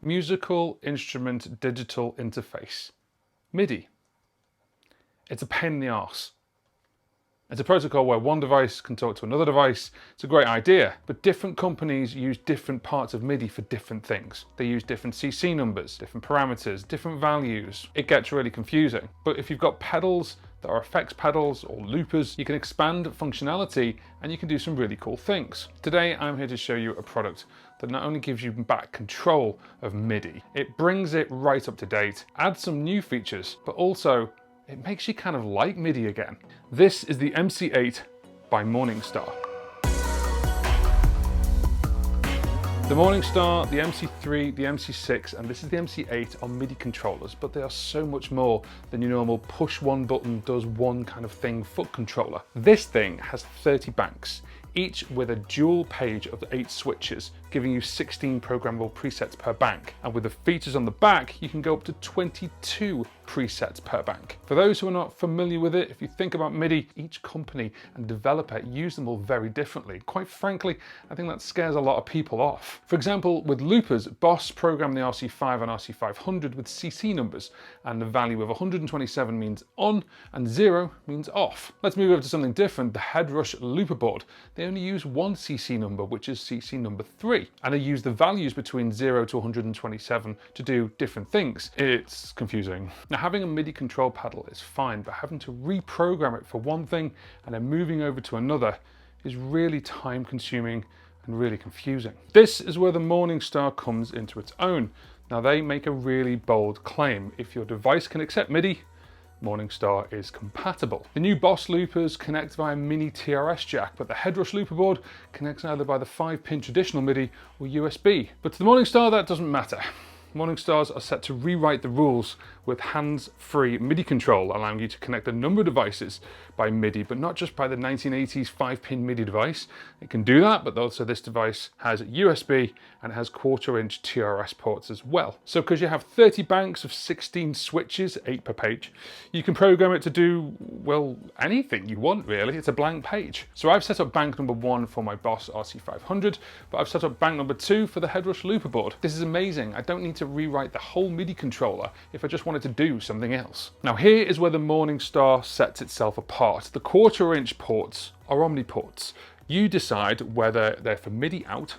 Musical Instrument Digital Interface, MIDI. It's a pain in the arse. It's a protocol where one device can talk to another device. It's a great idea, but different companies use different parts of MIDI for different things. They use different CC numbers, different parameters, different values. It gets really confusing. But if you've got pedals that are effects pedals or loopers, you can expand functionality and you can do some really cool things. Today, I'm here to show you a product that not only gives you back control of MIDI, it brings it right up to date, adds some new features, but also it makes you kind of like MIDI again. This is the MC8 by Morningstar. The Morningstar, the MC3, the MC6, and this is the MC8 are MIDI controllers, but they are so much more than your normal push one button, does one kind of thing foot controller. This thing has 30 banks, each with a dual page of 8 switches, giving you 16 programmable presets per bank. And with the features on the back, you can go up to 22 presets per bank. For those who are not familiar with it, if you think about MIDI, each company and developer use them all very differently. Quite frankly, I think that scares a lot of people off. For example, with loopers, Boss programmed the RC5 and RC500 with CC numbers, and the value of 127 means on and 0 means off. Let's move over to something different, the Headrush Looperboard. They only use one CC number, which is CC number 3, and they use the values between 0 to 127 to do different things. It's confusing. Now, having a MIDI control pedal is fine, but having to reprogram it for one thing and then moving over to another is really time consuming and really confusing. This is where the Morningstar comes into its own. Now, they make a really bold claim. If your device can accept MIDI, Morningstar is compatible. The new Boss loopers connect via mini TRS jack, but the Headrush Looperboard connects either by the 5-pin traditional MIDI or USB. But to the Morningstar, that doesn't matter. Morningstars are set to rewrite the rules with hands-free MIDI control, allowing you to connect a number of devices by MIDI, but not just by the 1980s 5-pin MIDI device. It can do that, but also this device has USB and it has 1/4-inch TRS ports as well. So because you have 30 banks of 16 switches, 8 per page, you can program it to do, well, anything you want really. It's a blank page. So I've set up bank number 1 for my Boss RC500, but I've set up bank number 2 for the Headrush Looperboard. This is amazing. I don't need to rewrite the whole MIDI controller if I just wanted to do something else. Now, here is where the Morningstar sets itself apart. The 1/4-inch ports are Omniports. You decide whether they're for MIDI out,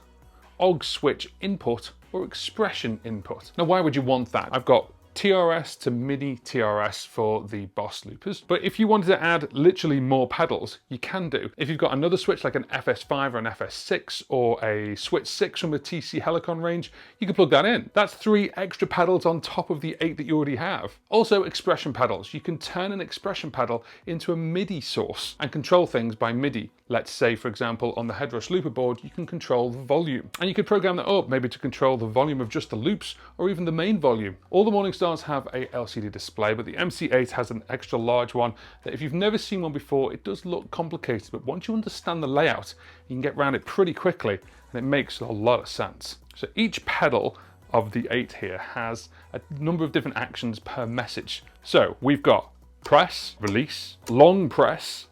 OG switch input, or expression input. Now, why would you want that? I've got TRS to MIDI TRS for the Boss loopers, but if you wanted to add literally more pedals, you can do. If you've got another switch like an FS5 or an FS6 or a Switch 6 from the TC Helicon range, you can plug that in. That's 3 extra pedals on top of the 8 that you already have. Also, expression pedals. You can turn an expression pedal into a MIDI source and control things by MIDI. Let's say, for example, on the Headrush Looperboard, you can control the volume, and you could program that up maybe to control the volume of just the loops or even the main volume. All the Morningstar have a LCD display, but the MC8 has an extra large one that if you've never seen one before, it does look complicated, but once you understand the layout, you can get around it pretty quickly and it makes a lot of sense. So each pedal of the 8 here has a number of different actions per message. So we've got press, release, long press,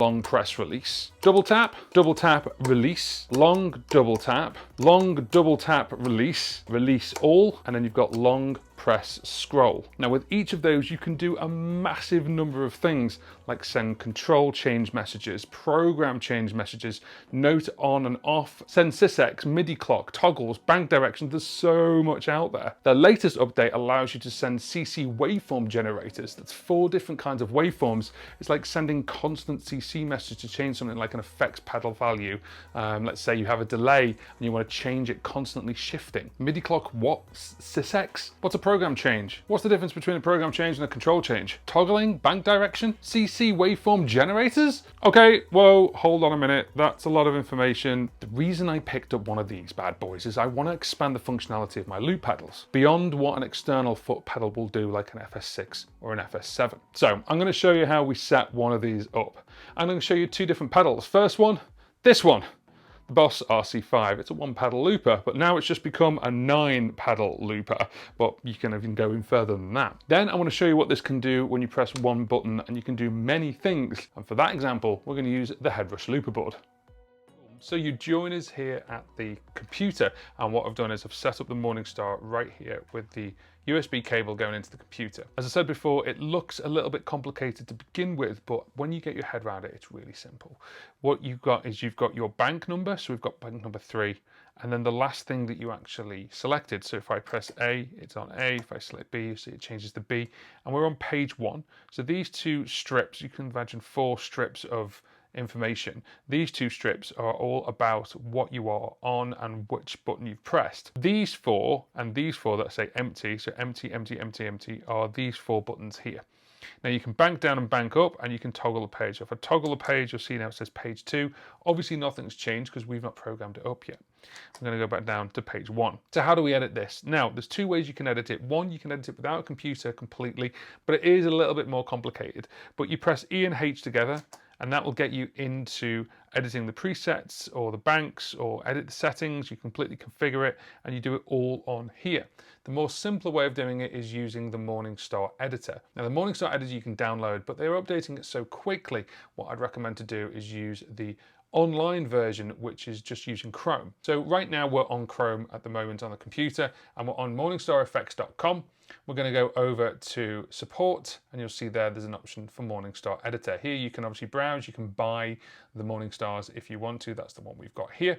release, double tap, release, long double tap, release, release all, and then you've got long press scroll. Now, with each of those, you can do a massive number of things like send control change messages, program change messages, note on and off, send sysx, MIDI clock, toggles, bank directions. There's so much out there. The latest update allows you to send CC waveform generators. That's 4 different kinds of waveforms. It's like sending constant CC message to change something like an effects pedal value. Let's say you have a delay and you want to change it constantly shifting. MIDI clock, what? Sysx? What's a program change? What's the difference between a program change and a control change? Toggling, bank direction, CC waveform generators? Okay, whoa, hold on a minute. That's a lot of information. The reason I picked up one of these bad boys is I want to expand the functionality of my loop pedals beyond what an external foot pedal will do like an FS6 or an FS7. So I'm going to show you how we set one of these up. I'm going to show you 2 different pedals. First one, this one. The Boss RC5, it's a 1-pedal looper, but now it's just become a 9-pedal looper, but you can even go in further than that. Then I want to show you what this can do when you press one button, and you can do many things. And for that example, we're going to use the Headrush Looperboard. So you join us here at the computer, and what I've done is I've set up the Morningstar right here with the USB cable going into the computer. As I said before, it looks a little bit complicated to begin with, but when you get your head around it, it's really simple. What you've got is you've got your bank number, so we've got bank number 3, and then the last thing that you actually selected. So if I press A, it's on A. If I select B, you see it changes to B, and we're on page 1. So these two strips, you can imagine 4 strips of information. These 2 strips are all about what you are on and which button you've pressed. These 4 and these 4 that say empty, so empty, empty, empty, empty, are these 4 buttons here. Now you can bank down and bank up, and you can toggle the page. So if I toggle the page, you'll see now it says page 2. Obviously nothing's changed because we've not programmed it up yet. I'm going to go back down to page 1. So how do we edit this? Now there's 2 ways you can edit it. One, you can edit it without a computer completely, but it is a little bit more complicated. But you press E and H together, and that will get you into editing the presets or the banks or edit the settings. You completely configure it, and you do it all on here. The more simpler way of doing it is using the Morningstar Editor. Now the Morningstar Editor you can download, but they're updating it so quickly. What I'd recommend to do is use the online version, which is just using Chrome. So right now we're on Chrome at the moment on the computer, and we're on morningstarfx.com. We're going to go over to support, and you'll see there's an option for Morningstar Editor. Here you can obviously browse, you can buy the Morningstars if you want to. That's the one we've got here.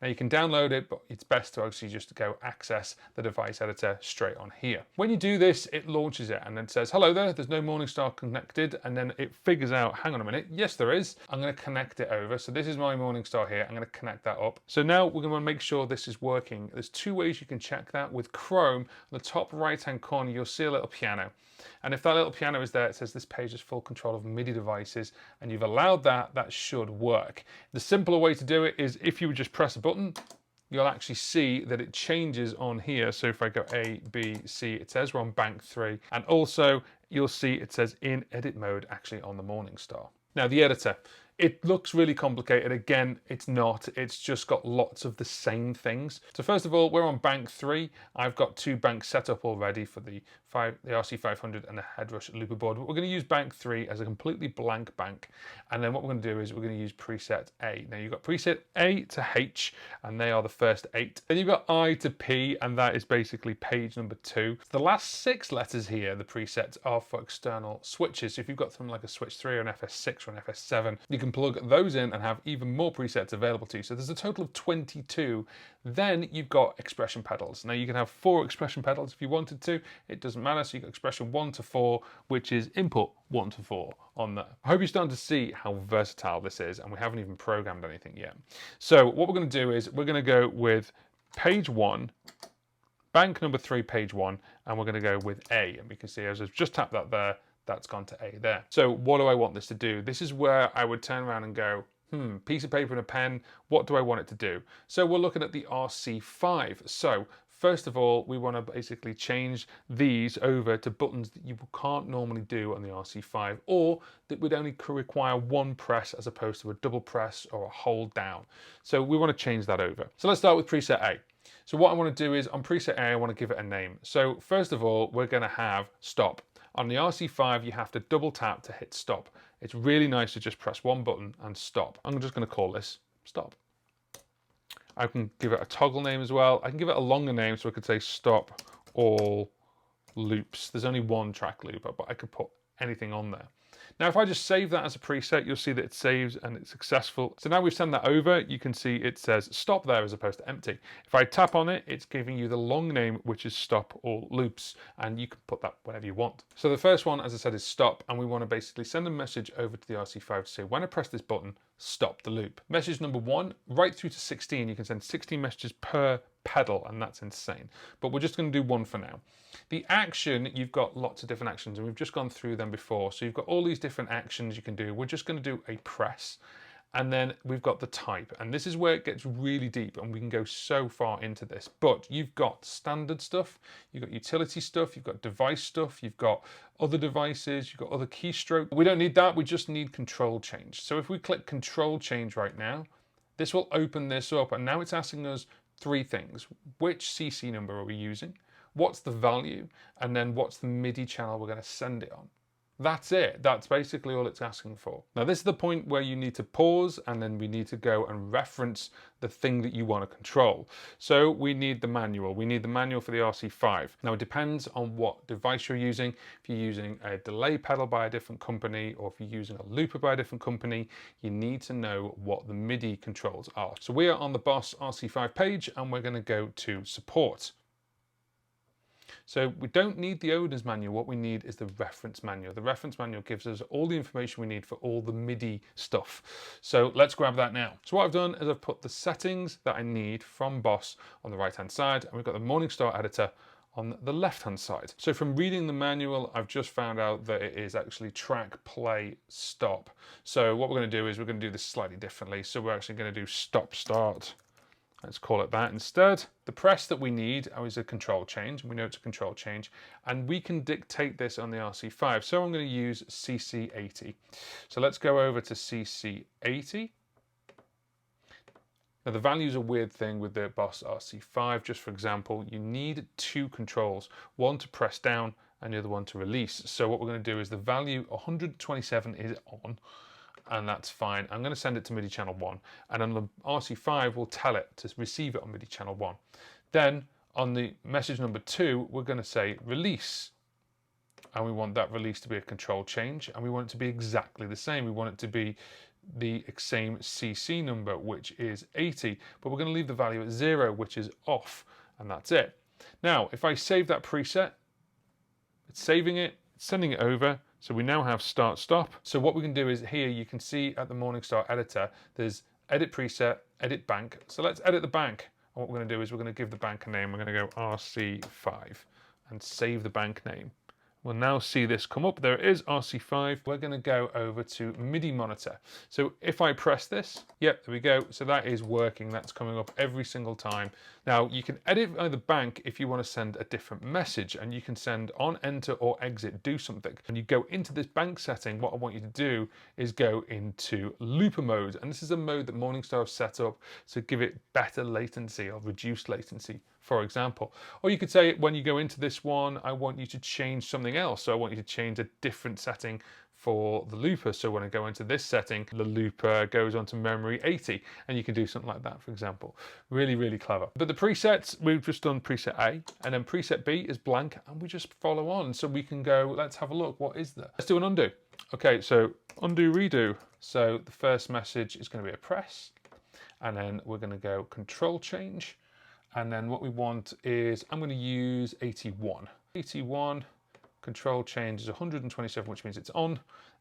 Now you can download it, but it's best to actually just go access the device editor straight on here. When you do this, it launches it and then says, hello there's no Morningstar connected, and then it figures out, hang on a minute, yes there is. I'm going to connect it over. So this is my Morningstar here. I'm going to connect that up. So now we're going to make sure this is working. There's 2 ways you can check that. With Chrome, on the top right hand corner, you'll see a little piano. And if that little piano is there, it says this page has full control of MIDI devices, and you've allowed that, that should work. The simpler way to do it is if you would just press a button, you'll actually see that it changes on here. So if I go A, B, C, it says we're on bank 3. And also you'll see it says in edit mode actually on the Morningstar. Now the editor, it looks really complicated. Again, it's not. It's just got lots of the same things. So first of all, we're on bank 3. I've got 2 banks set up already for the RC500 and the Headrush Looperboard. But we're going to use bank 3 as a completely blank bank. And then what we're going to do is we're going to use preset A. Now you've got preset A to H, and they are the first 8. Then you've got I to P, and that is basically page number 2. The last 6 letters here, the presets, are for external switches. So if you've got something like a switch 3 or an FS6 or an FS7, you can plug those in and have even more presets available to you. So there's a total of 22. Then you've got expression pedals. Now you can have 4 expression pedals if you wanted to. It doesn't matter. So you've got expression 1 to 4, which is input 1 to 4 on there. I hope you're starting to see how versatile this is, and we haven't even programmed anything yet. So what we're going to do is we're going to go with page 1, bank number 3, page 1, and we're going to go with A. And we can see as I've just tapped that there, that's gone to A there. So what do I want this to do? This is where I would turn around and go, piece of paper and a pen, what do I want it to do? So we're looking at the RC5. So first of all, we want to basically change these over to buttons that you can't normally do on the RC5, or that would only require 1 press as opposed to a double press or a hold down. So we want to change that over. So let's start with preset A. So what I want to do is on preset A, I want to give it a name. So first of all, we're going to have stop. On the RC5, you have to double tap to hit stop. It's really nice to just press 1 button and stop. I'm just going to call this stop. I can give it a toggle name as well. I can give it a longer name, so I could say stop all loops. There's only 1 track loop, but I could put anything on there. Now, if I just save that as a preset, you'll see that it saves and it's successful. So now we've sent that over, you can see it says stop there as opposed to empty. If I tap on it, it's giving you the long name, which is stop all loops, and you can put that whenever you want. So the first one, as I said, is stop, and we want to basically send a message over to the RC5 to say, when I press this button, stop the loop. Message number 1, right through to 16, you can send 16 messages per pedal, and that's insane. But we're just going to do 1 for now. The action, you've got lots of different actions, and we've just gone through them before. So you've got all these different actions you can do. We're just going to do a press, and then we've got the type, and this is where it gets really deep, and we can go so far into this. But you've got standard stuff, you've got utility stuff, you've got device stuff, you've got other devices, you've got other keystroke. We don't need that, we just need control change. So if we click control change right now, this will open this up, and now it's asking us 3 things. Which CC number are we using? What's the value? And then what's the MIDI channel we're going to send it on? That's it. That's basically all it's asking for. Now this is the point where you need to pause, and then we need to go and reference the thing that you want to control. So we need the manual. We need the manual for the RC5. Now it depends on what device you're using. If you're using a delay pedal by a different company, or if you're using a looper by a different company, you need to know what the MIDI controls are. So we are on the Boss RC5 page, and we're going to go to support. So we don't need the owner's manual, what we need is the reference manual. The reference manual gives us all the information we need for all the MIDI stuff. So let's grab that now. So what I've done is I've put the settings that I need from Boss on the right hand side, and we've got the Morningstar Editor on the left hand side. So from reading the manual, I've just found out that it is actually track, play, stop. So what we're going to do is we're going to do this slightly differently. So we're actually going to do stop start. Let's call it that instead. The press that we need is a control change, and we know it's a control change, and we can dictate this on the RC5. So I'm going to use CC80. So let's go over to CC80. Now the value is a weird thing with the Boss RC5. Just for example, you need two controls, one to press down and the other one to release. So what we're going to do is the value 127 is on, and that's fine. I'm going to send it to MIDI channel 1, and on the RC5 we'll tell it to receive it on MIDI channel 1. Then on the message number 2 we're going to say release, and we want that release to be a control change, and we want it to be exactly the same. We want it to be the same CC number, which is 80, but we're going to leave the value at 0, which is off, and that's it. Now if I save that preset, it's saving it, it's sending it over. So we now have start stop. So what we can do is here you can see at the Morningstar Editor there's edit preset, edit bank. So let's edit the bank. And what we're going to do is we're going to give the bank a name. We're going to go RC5 and save the bank name. We'll now see this come up. There it is, RC5. We're going to go over to MIDI monitor. So if I press this, yep, there we go. So that is working. That's coming up every single time. Now you can edit the bank if you want to send a different message, and you can send on enter or exit, do something. When you go into this bank setting, what I want you to do is go into looper mode. And this is a mode that Morningstar have set up to give it better latency or reduced latency, for example. Or you could say when you go into this one, I want you to change something else. So I want you to change a different setting for the looper. So when I go into this setting, the looper goes onto memory 80, and you can do something like that, for example. Really, really clever. But the presets, we've just done preset A, and then preset B is blank, and we just follow on. So we can go, let's have a look, what is there? Let's do an undo. Okay, so undo, redo. So the first message is going to be a press, and then we're going to go control change. And then what we want is, I'm going to use 81. 81, control change is 127, which means it's on.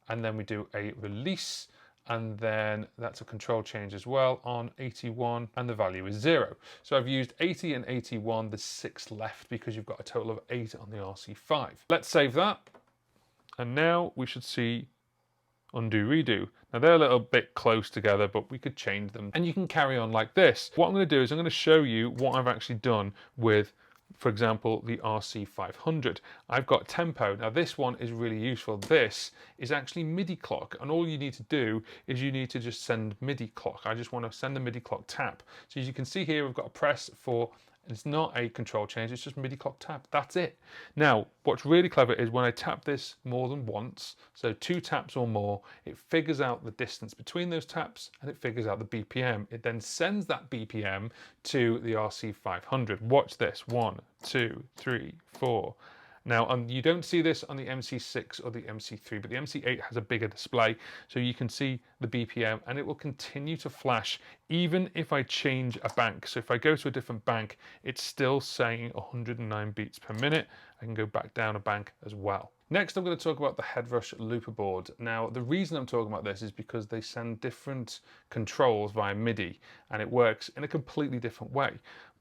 And then we do a release, and then that's a control change as well on 81, and the value is 0. So I've used 80 and 81, there's 6 left because you've got a total of 8 on the RC5. Let's save that. And now we should see undo, redo. Now they're a little bit close together, but we could change them, and you can carry on like this. What I'm going to do is I'm going to show you what I've actually done with, for example, the RC500. I've got tempo. Now this one is really useful. This is actually MIDI clock, and all you need to do is you need to just send MIDI clock. I just want to send a MIDI clock tap. So as you can see here, we've got a press for, it's not a control change, it's just MIDI clock tap. That's it. Now, what's really clever is when I tap this more than once, so 2 taps or more, it figures out the distance between those taps, and it figures out the BPM. It then sends that BPM to the RC500. Watch this, 1, 2, 3, 4. Now, you don't see this on the MC6 or the MC3, but the MC8 has a bigger display, so you can see the BPM, and it will continue to flash even if I change a bank. So if I go to a different bank, it's still saying 109 beats per minute. I can go back down a bank as well. Next, I'm going to talk about the Headrush Looperboard. Now, the reason I'm talking about this is because they send different controls via MIDI, and it works in a completely different way.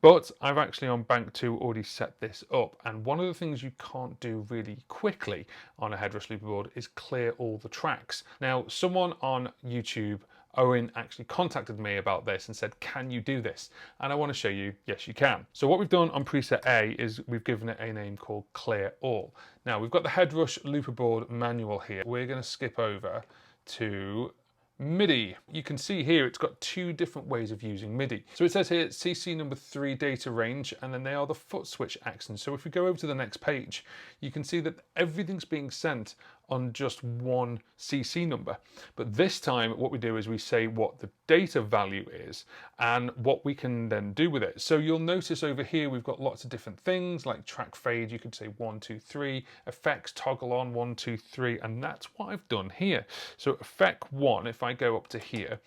But I've actually on bank 2 already set this up, and one of the things you can't do really quickly on a Headrush Looperboard is clear all the tracks. Now, someone on YouTube, Owen, actually contacted me about this and said, can you do this? And I want to show you, yes you can. So what we've done on preset A is we've given it a name called Clear All. Now we've got the Headrush Looperboard manual here. We're going to skip over to MIDI. You can see here it's got 2 different ways of using MIDI. So it says here CC number 3 data range, and then they are the foot switch accents. So if we go over to the next page, you can see that everything's being sent on just one CC number. But this time what we do is we say what the data value is and what we can then do with it. So you'll notice over here we've got lots of different things like track fade, you could say 1, 2, 3, effects toggle on 1, 2, 3, and that's what I've done here. So effect 1, if I go up to here,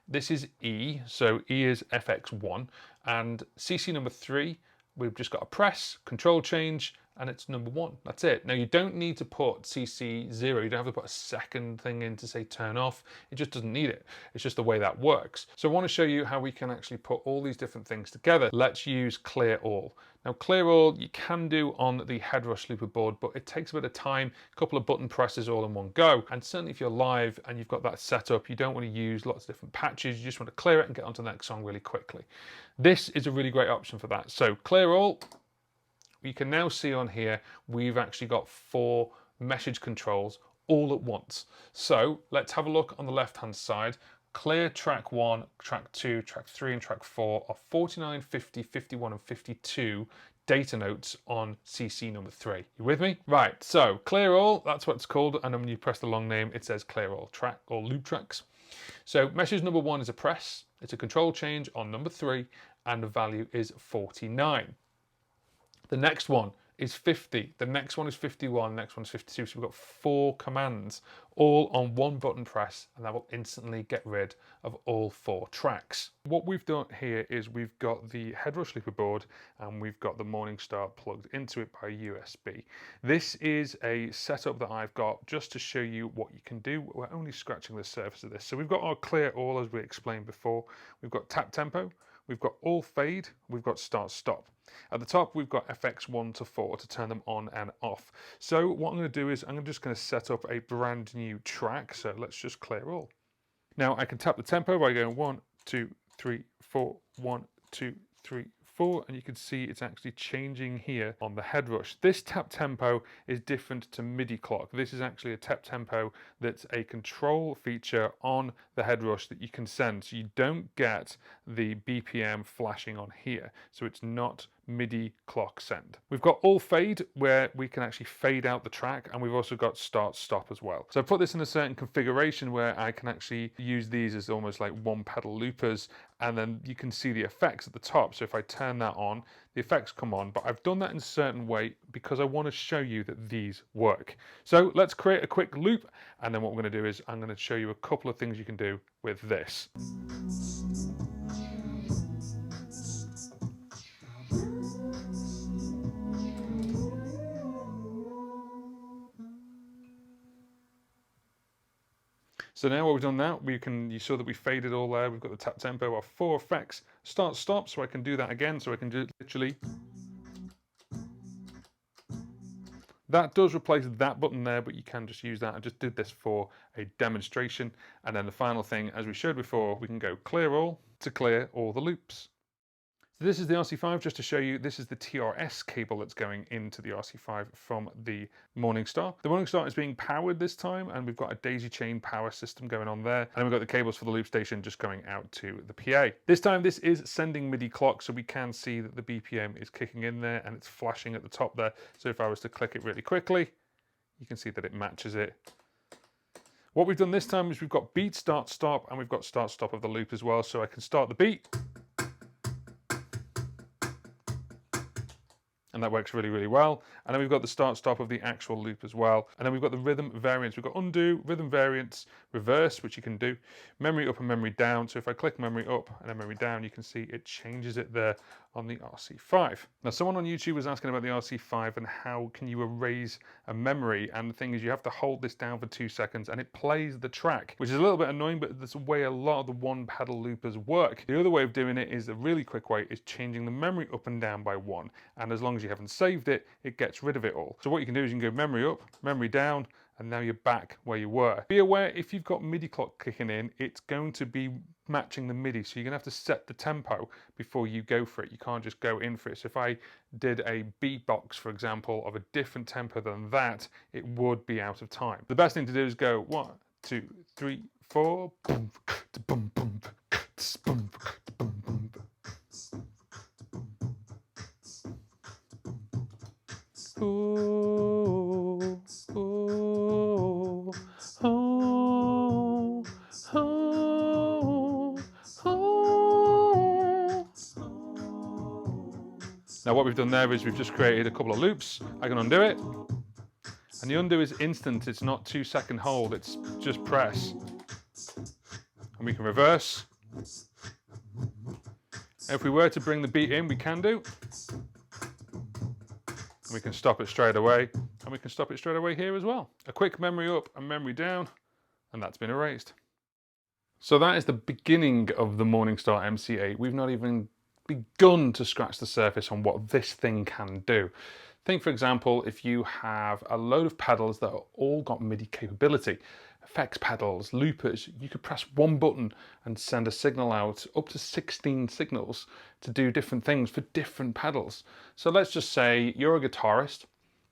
this is E, so E is FX1, and CC number 3, we've just got a press, control change, and it's number 1. That's it. Now you don't need to put CC0, you don't have to put a second thing in to say turn off, it just doesn't need it. It's just the way that works. So I want to show you how we can actually put all these different things together. Let's use clear all. Now clear all you can do on the Headrush Looperboard, but it takes a bit of time, a couple of button presses all in one go. And certainly if you're live and you've got that set up, you don't want to use lots of different patches, you just want to clear it and get onto the next song really quickly. This is a really great option for that. So clear all, you can now see on here, we've actually got 4 message controls all at once. So let's have a look on the left-hand side. Clear track 1, track 2, track 3, and track 4 are 49, 50, 51, and 52 data notes on CC number 3. You with me? Right, so clear all, that's what it's called, and then when you press the long name, it says clear all track or loop tracks. So message number 1 is a press, it's a control change on number 3, and the value is 49. The next one is 50, the next one is 51, the next one is 52, so we've got 4 commands all on one button press, and that will instantly get rid of all 4 tracks. What we've done here is we've got the Headrush Looperboard and we've got the Morningstar plugged into it by USB. This is a setup that I've got just to show you what you can do. We're only scratching the surface of this. So we've got our clear all as we explained before, we've got tap tempo, we've got all fade, we've got start stop. At the top we've got FX 1 to 4 to turn them on and off. So what I'm going to do is I'm just going to set up a brand new track. So let's just clear all. Now I can tap the tempo by going 1, 2, 3, 4, 1, 2, 3, 4, and you can see it's actually changing here on the Headrush. This tap tempo is different to Midi clock. This is actually a tap tempo that's a control feature on the Headrush that you can send. So you don't get the BPM flashing on here. So it's not Midi clock send. We've got all fade where we can actually fade out the track, and we've also got start stop as well. So I put this in a certain configuration where I can actually use these as almost like one pedal loopers, and then you can see the effects at the top. So if I turn that on, the effects come on, but I've done that in a certain way because I want to show you that these work. So let's create a quick loop, and then what we're going to do is I'm going to show you a couple of things you can do with this. So now what we've done now, you saw that we faded all there, we've got the tap tempo, our 4 effects, start stop, so I can do that again, so I can do it literally. That does replace that button there, but you can just use that. I just did this for a demonstration. And then the final thing, as we showed before, we can go clear all to clear all the loops. So this is the RC5, just to show you, this is the TRS cable that's going into the RC5 from the Morningstar. The Morningstar is being powered this time, and we've got a daisy chain power system going on there. And then we've got the cables for the loop station just going out to the PA. This time this is sending MIDI clock, so we can see that the BPM is kicking in there and it's flashing at the top there. So if I was to click it really quickly, you can see that it matches it. What we've done this time is we've got beat, start, stop, and we've got start, stop of the loop as well. So I can start the beat, and that works really, really well. And then we've got the start stop of the actual loop as well. And then we've got the rhythm variants. We've got undo, rhythm variants, reverse, which you can do, memory up and memory down. So if I click memory up and then memory down, you can see it changes it there on the RC5. Now, someone on YouTube was asking about the RC5 and how can you erase a memory? And the thing is, you have to hold this down for 2 seconds and it plays the track, which is a little bit annoying, but that's the way a lot of the one pedal loopers work. The other way of doing it is a really quick way, is changing the memory up and down by 1. And as long as you haven't saved it, it gets rid of it all. So what you can do is you can go memory up, memory down, and now you're back where you were. Be aware, if you've got MIDI clock kicking in, it's going to be matching the MIDI. So you're gonna have to set the tempo before you go for it. You can't just go in for it. So if I did a beatbox, for example, of a different tempo than that, it would be out of time. The best thing to do is go 1, 2, 3, 4, boom, boom, boom, boom, boom, boom. Ooh, ooh. Now what we've done there is we've just created a couple of loops. I can undo it. And the undo is instant, it's not 2-second hold, it's just press. And we can reverse. If we were to bring the beat in, we can do. And we can stop it straight away. And we can stop it straight away here as well. A quick memory up and memory down, and that's been erased. So that is the beginning of the Morningstar MC8. We've not even begun to scratch the surface on what this thing can do. Think, for example, if you have a load of pedals that are all got MIDI capability, effects pedals, loopers, you could press one button and send a signal out, up to 16 signals to do different things for different pedals. So let's just say you're a guitarist,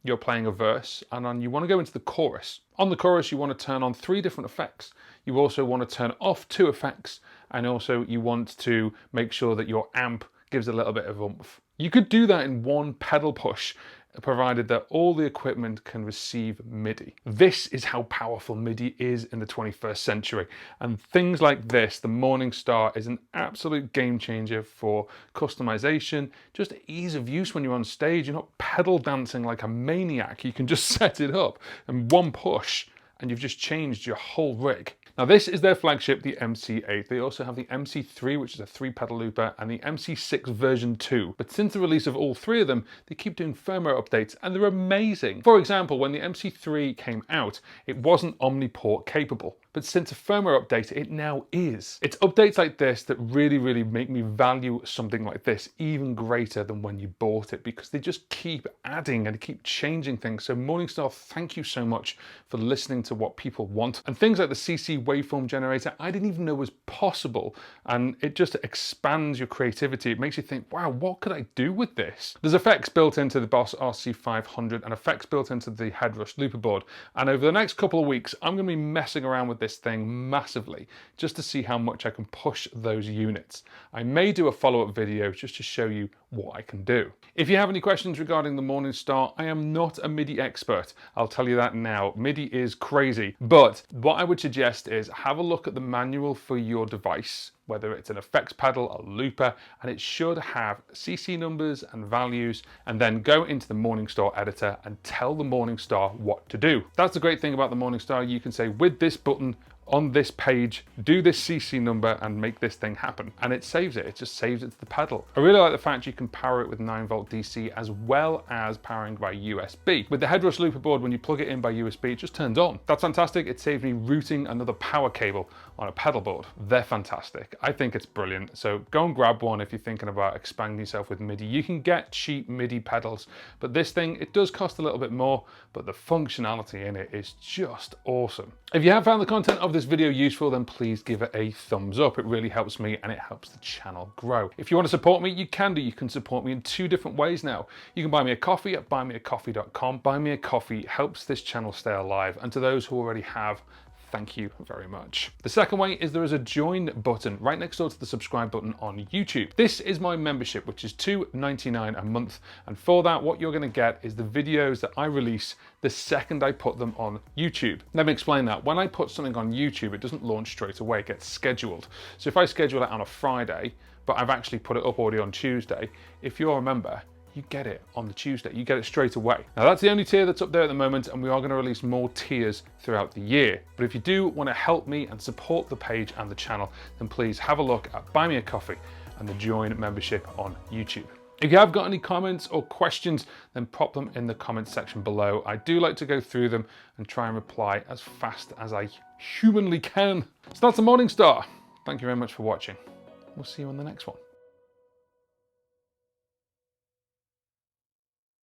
you're playing a verse, and then you want to go into the chorus. On the chorus, you want to turn on 3 different effects. You also want to turn off 2 effects, and also you want to make sure that your amp gives a little bit of oomph. You could do that in one pedal push, provided that all the equipment can receive MIDI. This is how powerful MIDI is in the 21st century. And things like this, the Morningstar, is an absolute game changer for customization, just ease of use when you're on stage. You're not pedal dancing like a maniac. You can just set it up in one push and you've just changed your whole rig. Now this is their flagship, the MC8. They also have the MC3, which is a 3-pedal looper, and the MC6 version 2. But since the release of all 3 of them, they keep doing firmware updates, and they're amazing. For example, when the MC3 came out, it wasn't Omniport capable. But since a firmware update, it now is. It's updates like this that really make me value something like this even greater than when you bought it, because they just keep adding and keep changing things. So Morningstar, thank you so much for listening to what people want. And things like the CC waveform generator, I didn't even know was possible. And it just expands your creativity. It makes you think, wow, what could I do with this? There's effects built into the Boss RC500 and effects built into the Headrush Looperboard. And over the next couple of weeks, I'm going to be messing around with this thing massively just to see how much I can push those units. I may do a follow-up video just to show you what I can do. If you have any questions regarding the Morningstar, I am not a MIDI expert. I'll tell you that now. MIDI is crazy. But what I would suggest is have a look at the manual for your device, whether it's an effects pedal, a looper, and it should have CC numbers and values, and then go into the Morningstar editor and tell the Morningstar what to do. That's the great thing about the Morningstar. You can say, with this button on this page, do this CC number and make this thing happen. And it saves it. It just saves it to the pedal. I really like the fact you can power it with 9-volt DC as well as powering by USB. With the Headrush Looperboard, when you plug it in by USB, it just turns on. That's fantastic. It saves me routing another power cable on a pedal board. They're fantastic. I think it's brilliant. So go and grab one if you're thinking about expanding yourself with MIDI. You can get cheap MIDI pedals, but this thing, it does cost a little bit more, but the functionality in it is just awesome. If you have found the content of this video useful, then please give it a thumbs up. It really helps me and it helps the channel grow. If you want to support me, you can do. You can support me in 2 different ways now. You can buy me a coffee at buymeacoffee.com. Buy me a coffee helps this channel stay alive, and to those who already have, thank you very much. The second way is there is a join button right next door to the subscribe button on YouTube. This is my membership, which is $2.99 a month. And for that, what you're gonna get is the videos that I release the second I put them on YouTube. Let me explain that. When I put something on YouTube, it doesn't launch straight away, it gets scheduled. So if I schedule it on a Friday, but I've actually put it up already on Tuesday, if you're a member, you get it on the Tuesday, you get it straight away. Now that's the only tier that's up there at the moment, and we are gonna release more tiers throughout the year. But if you do wanna help me and support the page and the channel, then please have a look at Buy Me a Coffee and the Join membership on YouTube. If you have got any comments or questions, then pop them in the comments section below. I do like to go through them and try and reply as fast as I humanly can. So that's the Morningstar. Thank you very much for watching. We'll see you on the next one.